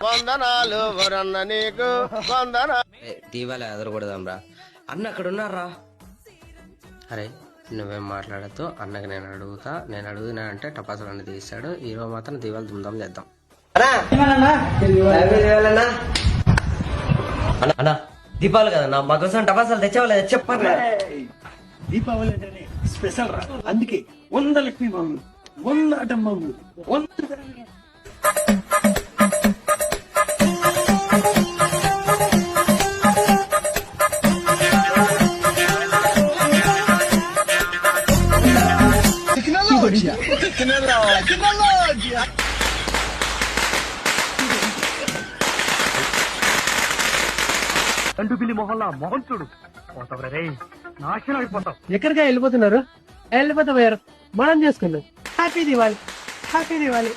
వందనాలు వరన్న నీకు వందనా. దీపావళి ఎదరకూడదాం రా. అన్న అక్కడ ఉన్నారా? అరే నువ్వేం మాట్లాడద్దు, అన్నకి నేను అడుగుతున్నా అంటే టపాసులు అన్ని తీస్తాడు. ఈరోజు మాత్రం దీపావళి దుమ్దాం చేద్దాం. అన్నా దీపావళి కదన్నా, మా కోసం టపాసాలు తెచ్చావలేదా చెప్పండి. దీపావళి అంటేనే స్పెషల్ రా, అందుకే 100 లక్ష్మీ బాంబులు, 100 ఆటం బాంబులు, 100 అంటూ పిల్లి మొహల్లా మొహం చూడు, పోతావు రే, నాశనం అయిపోతావు. ఎక్కడికి వెళ్ళిపోతున్నారు? వెళ్ళిపోతారు, మనం చేసుకుందాం. Happy Diwali, happy Diwali.